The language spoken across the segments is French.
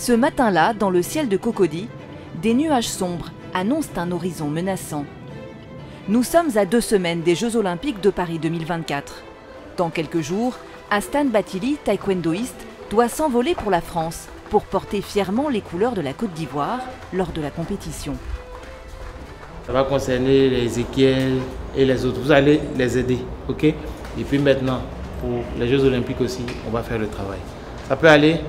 Ce matin-là, dans le ciel de Cocody, des nuages sombres annoncent un horizon menaçant. Nous sommes à 2 semaines des Jeux Olympiques de Paris 2024. Dans quelques jours, Astan Bathily, taekwondoïste, doit s'envoler pour la France pour porter fièrement les couleurs de la Côte d'Ivoire lors de la compétition. Ça va concerner les Ézéchiel et les autres. Vous allez les aider, ok? Et puis maintenant, pour les Jeux Olympiques aussi, on va faire le travail. Ça peut aller?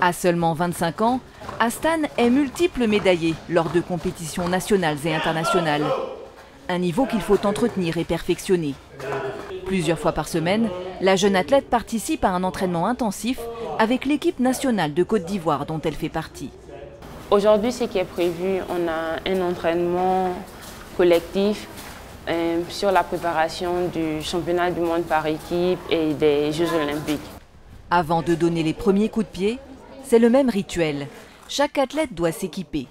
À seulement 25 ans, Astan est multiple médaillé lors de compétitions nationales et internationales. Un niveau qu'il faut entretenir et perfectionner. Plusieurs fois par semaine, la jeune athlète participe à un entraînement intensif avec l'équipe nationale de Côte d'Ivoire dont elle fait partie. Aujourd'hui, ce qui est prévu, on a un entraînement collectif sur la préparation du championnat du monde par équipe et des Jeux Olympiques. Avant de donner les premiers coups de pied, c'est le même rituel. Chaque athlète doit s'équiper.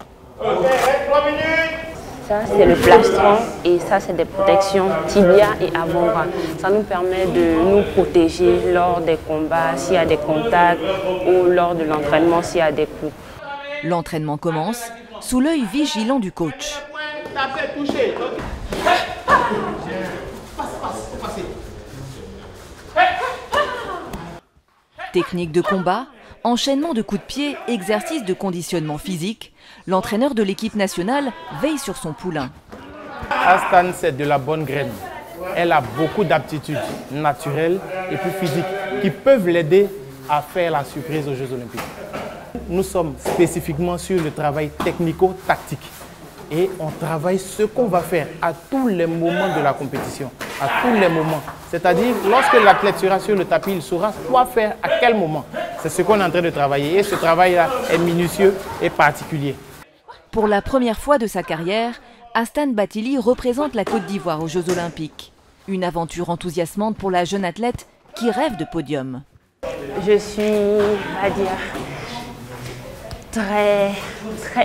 Ça, c'est le plastron et ça, c'est des protections tibia et avant-bras. Ça nous permet de nous protéger lors des combats, s'il y a des contacts ou lors de l'entraînement, s'il y a des coups. L'entraînement commence sous l'œil vigilant du coach. Technique de combat, enchaînement de coups de pied, exercice de conditionnement physique, l'entraîneur de l'équipe nationale veille sur son poulain. Astan, c'est de la bonne graine. Elle a beaucoup d'aptitudes naturelles et puis physiques qui peuvent l'aider à faire la surprise aux Jeux Olympiques. Nous sommes spécifiquement sur le travail technico-tactique et on travaille ce qu'on va faire à tous les moments de la compétition, à tous les moments. C'est-à-dire, lorsque l'athlète sera sur le tapis, il saura quoi faire à quel moment. C'est ce qu'on est en train de travailler et ce travail-là est minutieux et particulier. Pour la première fois de sa carrière, Astan Bathily représente la Côte d'Ivoire aux Jeux Olympiques. Une aventure enthousiasmante pour la jeune athlète qui rêve de podium. Je suis, on va dire, très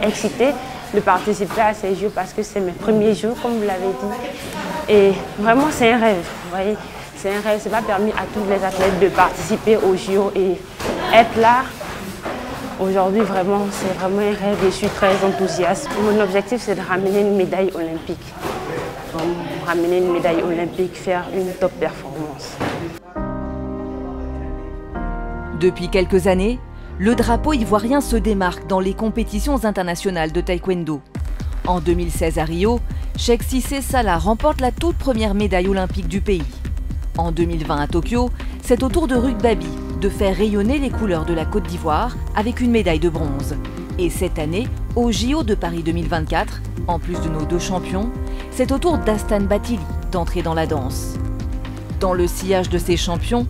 excitée de participer à ces Jeux parce que c'est mes premiers Jeux, comme vous l'avez dit. Et vraiment, c'est un rêve, vous voyez. C'est un rêve, ce n'est pas permis à tous les athlètes de participer aux Jeux et être là. Aujourd'hui, vraiment, c'est vraiment un rêve et je suis très enthousiaste. Mon objectif, c'est de ramener une médaille olympique. Ramener une médaille olympique, faire une top performance. Depuis quelques années, le drapeau ivoirien se démarque dans les compétitions internationales de taekwondo. En 2016 à Rio, Cheikh Cissé Salah remporte la toute première médaille olympique du pays. En 2020 à Tokyo, c'est au tour de Ruth Babi de faire rayonner les couleurs de la Côte d'Ivoire avec une médaille de bronze. Et cette année, au JO de Paris 2024, en plus de nos 2 champions, c'est au tour d'Astan Bathily d'entrer dans la danse. Dans le sillage de ces champions,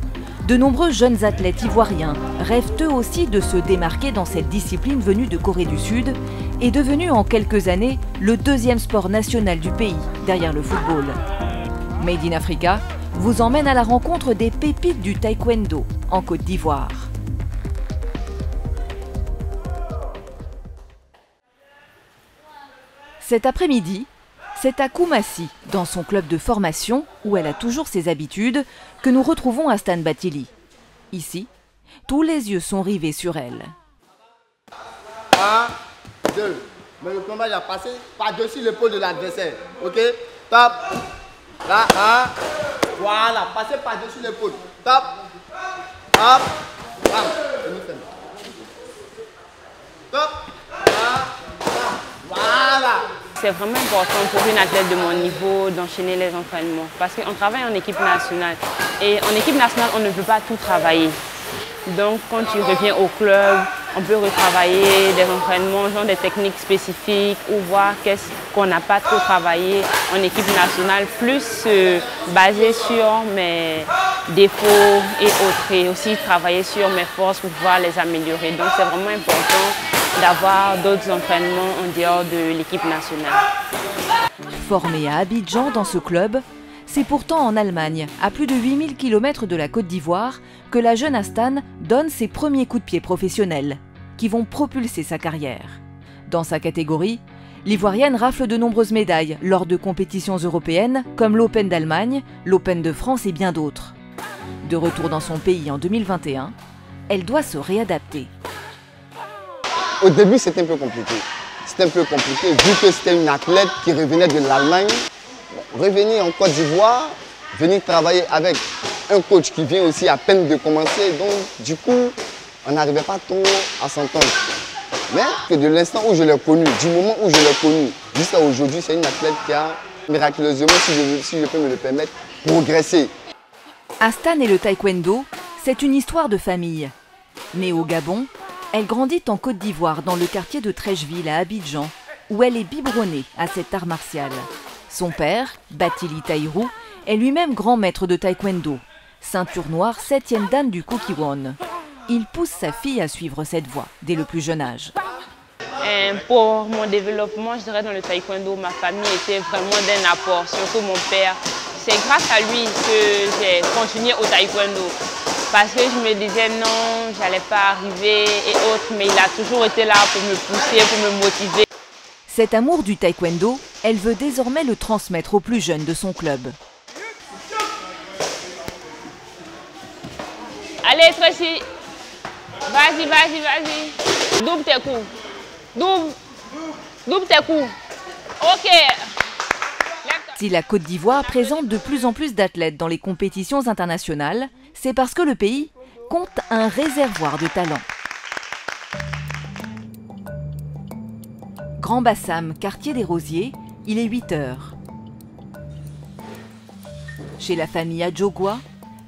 de nombreux jeunes athlètes ivoiriens rêvent eux aussi de se démarquer dans cette discipline venue de Corée du Sud et devenue en quelques années le 2e sport national du pays, derrière le football. Made in Africa vous emmène à la rencontre des pépites du taekwondo en Côte d'Ivoire. Cet après-midi, c'est à Koumassi, dans son club de formation, où elle a toujours ses habitudes, que nous retrouvons Astan Bathily. Ici, tous les yeux sont rivés sur elle. 1, 2. Mais le combat, il a passé par-dessus l'épaule de l'adversaire. Ok? Top. Là, 1. Voilà, passez par-dessus l'épaule. Top. Hop. Bam. Top. Voilà. C'est vraiment important pour une athlète de mon niveau d'enchaîner les entraînements parce qu'on travaille en équipe nationale et en équipe nationale, on ne peut pas tout travailler. Donc quand tu reviens au club, on peut retravailler des entraînements, genre des techniques spécifiques ou voir qu'est-ce qu'on n'a pas trop travaillé en équipe nationale, plus basé sur mes défauts et autres et aussi travailler sur mes forces pour pouvoir les améliorer. Donc c'est vraiment important d'avoir d'autres entraînements en dehors de l'équipe nationale. Formée à Abidjan dans ce club, c'est pourtant en Allemagne, à plus de 8000 km de la Côte d'Ivoire, que la jeune Astan donne ses premiers coups de pied professionnels, qui vont propulser sa carrière. Dans sa catégorie, l'Ivoirienne rafle de nombreuses médailles lors de compétitions européennes comme l'Open d'Allemagne, l'Open de France et bien d'autres. De retour dans son pays en 2021, elle doit se réadapter. Au début, c'était un peu compliqué. C'était un peu compliqué vu que c'était une athlète qui revenait de l'Allemagne. Revenir en Côte d'Ivoire, venir travailler avec un coach qui vient aussi à peine de commencer. Donc, du coup, on n'arrivait pas trop à s'entendre. Mais que de l'instant où je l'ai connue, du moment où je l'ai connue, jusqu'à aujourd'hui, c'est une athlète qui a miraculeusement, si je peux me le permettre, progressé. Astan et le taekwondo, c'est une histoire de famille. Née au Gabon, elle grandit en Côte d'Ivoire, dans le quartier de Trècheville à Abidjan, où elle est biberonnée à cet art martial. Son père, Batili Taïrou, est lui-même grand maître de taekwondo, ceinture noire 7e dan du Kukiwon. Il pousse sa fille à suivre cette voie dès le plus jeune âge. Pour mon développement, je dirais dans le taekwondo, ma famille était vraiment d'un apport, surtout mon père. C'est grâce à lui que j'ai continué au taekwondo. Parce que je me disais non, j'allais pas arriver et autres, mais il a toujours été là pour me pousser, pour me motiver. Cet amour du taekwondo, elle veut désormais le transmettre aux plus jeunes de son club. Allez, Tracy, vas-y, vas-y, vas-y. Double tes coups. Double tes coups. Ok. Si la Côte d'Ivoire présente de plus en plus d'athlètes dans les compétitions internationales, c'est parce que le pays compte un réservoir de talents. Grand Bassam, quartier des Rosiers, il est 8 heures. Chez la famille Adjogwa,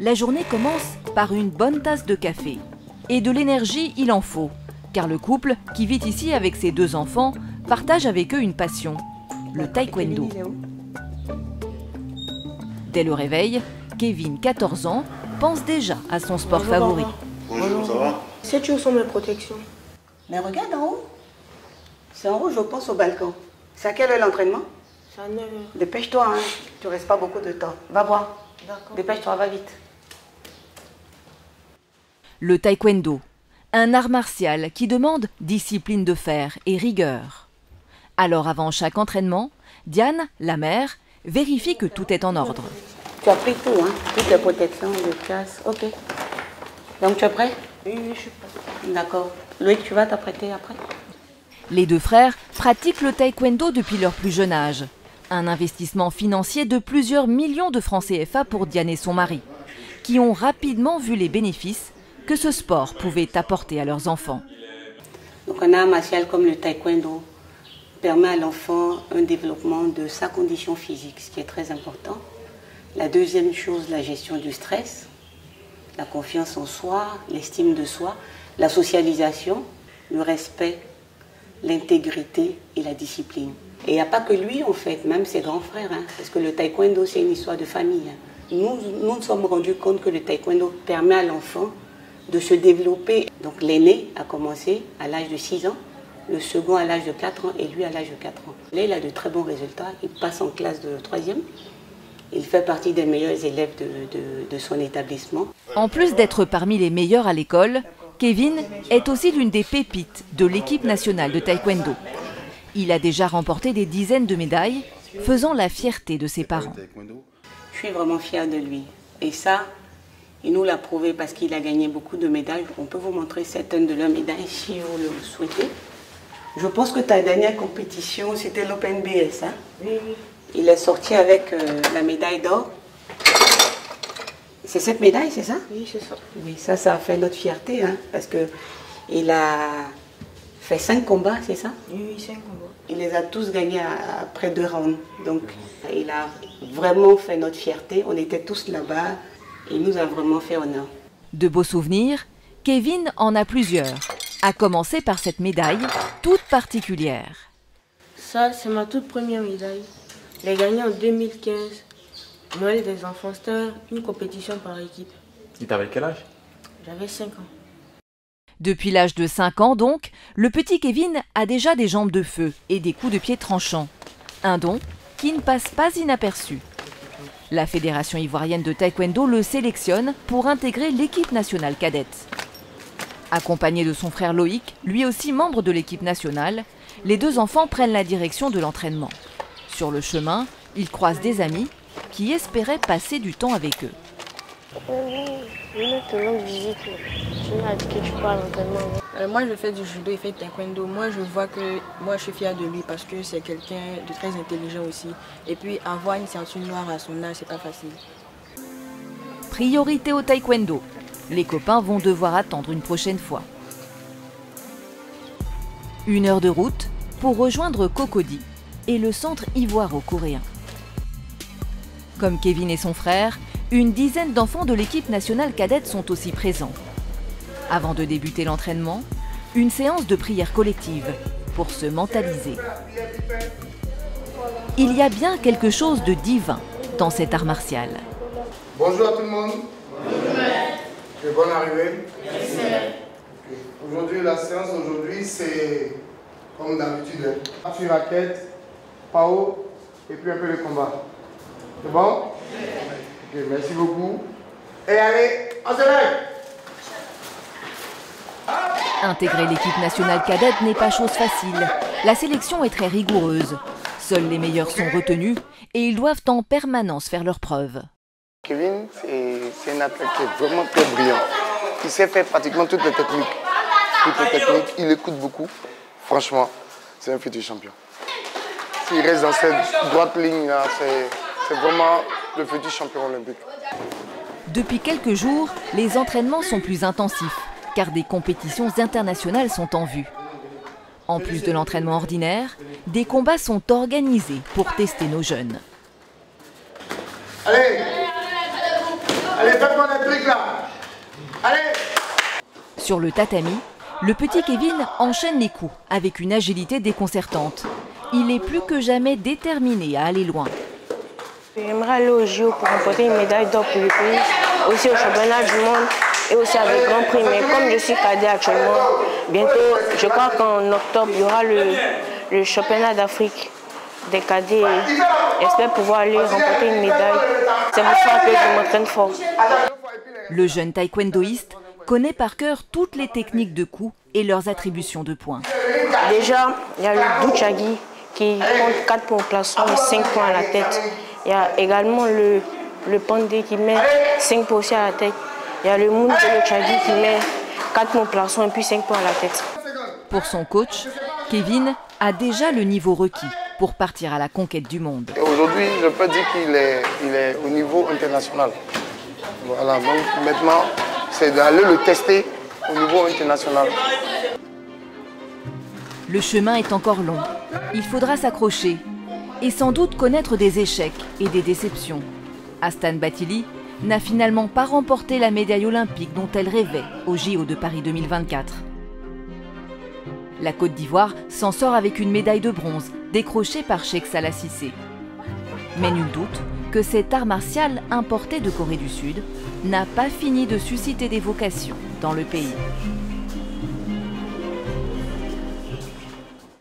la journée commence par une bonne tasse de café. Et de l'énergie, il en faut, car le couple, qui vit ici avec ses 2 enfants, partage avec eux une passion, le taekwondo. Dès le réveil, Kevin, 14 ans, pense déjà à son sport favori. Bonjour, ça va? Sais-tu où sont mes protections? Mais regarde en haut. C'est en haut, je pense, au balcon. C'est à quelle heure l'entraînement? C'est à 9 heures. Dépêche-toi, hein. Tu restes pas beaucoup de temps. Va voir. D'accord. Dépêche-toi, va vite. Le taekwondo, un art martial qui demande discipline de fer et rigueur. Alors avant chaque entraînement, Diane, la mère, vérifie que tout est en ordre. Tu as pris tout, hein? Toutes les protections, le casque. Ok. Donc tu es prêt? Oui, je suis prêt. D'accord. Loïc, tu vas t'apprêter après? Les 2 frères pratiquent le taekwondo depuis leur plus jeune âge. Un investissement financier de plusieurs millions de francs CFA pour Diane et son mari, qui ont rapidement vu les bénéfices que ce sport pouvait apporter à leurs enfants. Donc un art martial comme le taekwondo permet à l'enfant un développement de sa condition physique, ce qui est très important. La deuxième chose, la gestion du stress, la confiance en soi, l'estime de soi, la socialisation, le respect, l'intégrité et la discipline. Et il n'y a pas que lui en fait, même ses grands frères, hein, parce que le taekwondo c'est une histoire de famille. Hein. Nous sommes rendus compte que le taekwondo permet à l'enfant de se développer. Donc l'aîné a commencé à l'âge de 6 ans, le second à l'âge de 4 ans et lui à l'âge de 4 ans. Là il a de très bons résultats, il passe en classe de 3e. Il fait partie des meilleurs élèves de son établissement. En plus d'être parmi les meilleurs à l'école, Kevin est aussi l'une des pépites de l'équipe nationale de taekwondo. Il a déjà remporté des dizaines de médailles, faisant la fierté de ses parents. Je suis vraiment fière de lui. Et ça, il nous l'a prouvé parce qu'il a gagné beaucoup de médailles. On peut vous montrer certaines de leurs médailles si vous le souhaitez. Je pense que ta dernière compétition, c'était l'Open BS. Hein? Oui, oui. Il est sorti avec la médaille d'or. C'est cette médaille, c'est ça? Oui, c'est ça. Oui, ça a fait notre fierté, hein, parce qu'il a fait 5 combats, c'est ça? Oui, oui, 5 combats. Il les a tous gagnés après 2 rounds. Donc, il a vraiment fait notre fierté. On était tous là-bas. Il nous a vraiment fait honneur. De beaux souvenirs, Kevin en a plusieurs, à commencer par cette médaille toute particulière. Ça, c'est ma toute première médaille. Je l'ai gagnée en 2015. Noël des enfants, c'était une compétition par équipe. Et t'avais quel âge? J'avais 5 ans. Depuis l'âge de 5 ans donc, le petit Kevin a déjà des jambes de feu et des coups de pied tranchants. Un don qui ne passe pas inaperçu. La Fédération ivoirienne de taekwondo le sélectionne pour intégrer l'équipe nationale cadette. Accompagné de son frère Loïc, lui aussi membre de l'équipe nationale, les 2 enfants prennent la direction de l'entraînement. Sur le chemin, ils croisent des amis qui espéraient passer du temps avec eux. Oui, je vais te rendre visite. Je vais indiquer que tu parles à l'entraînement. Moi, je fais du judo, il fait taekwondo. Moi, je vois que je suis fière de lui parce que c'est quelqu'un de très intelligent aussi. Et puis, avoir une ceinture noire à son âge, c'est pas facile. Priorité au taekwondo. Les copains vont devoir attendre une prochaine fois. 1 heure de route pour rejoindre Cocody et le centre ivoiro-coréen. Comme Kevin et son frère, une dizaine d'enfants de l'équipe nationale cadette sont aussi présents. Avant de débuter l'entraînement, une séance de prière collective pour se mentaliser. Il y a bien quelque chose de divin dans cet art martial. Bonjour à tout le monde. Et bonne arrivée. Aujourd'hui, la séance d'aujourd'hui, c'est comme d'habitude. Sur raquette, PAO et puis un peu de combat. C'est bon? Ok, merci beaucoup. Et allez, on se lève! Intégrer l'équipe nationale cadette n'est pas chose facile. La sélection est très rigoureuse. Seuls les meilleurs sont retenus et ils doivent en permanence faire leurs preuves. Kevin, c'est un athlète qui est vraiment très brillant. Il sait faire pratiquement toutes les techniques. Il écoute beaucoup. Franchement, c'est un futur champion. S'il reste dans cette droite ligne, c'est vraiment le futur champion olympique. Depuis quelques jours, les entraînements sont plus intensifs, car des compétitions internationales sont en vue. En plus de l'entraînement ordinaire, des combats sont organisés pour tester nos jeunes. Allez, faites-moi les trucs là. Allez. Sur le tatami, le petit Kevin enchaîne les coups avec une agilité déconcertante. Il est plus que jamais déterminé à aller loin. J'aimerais aller au JO pour remporter une médaille d'or pour le pays, aussi au championnat du monde et aussi avec Grand Prix. Mais comme je suis cadet actuellement, bientôt, je crois qu'en octobre, il y aura le championnat d'Afrique des cadets. J'espère pouvoir aller remporter une médaille. C'est pour ça que je m'entraîne fort. Le jeune taekwondoïste connaît par cœur toutes les techniques de coups et leurs attributions de points. Déjà, il y a le Douchagi qui compte 4 points au plafond et 5 points à la tête. Il y a également le Pandé qui met 5 points aussi à la tête. Il y a le Moon Chagi qui met 4 points au plafond et puis 5 points à la tête. Pour son coach, Kevin a déjà le niveau requis pour partir à la conquête du monde. Aujourd'hui, je peux dire qu'il est au niveau international. Voilà, donc maintenant, c'est d'aller le tester au niveau international. Le chemin est encore long. Il faudra s'accrocher et sans doute connaître des échecs et des déceptions. Astan Bathily n'a finalement pas remporté la médaille olympique dont elle rêvait au JO de Paris 2024. La Côte d'Ivoire s'en sort avec une médaille de bronze décrochée par Cheikh Salah Cissé. Mais nul doute que cet art martial importé de Corée du Sud n'a pas fini de susciter des vocations dans le pays.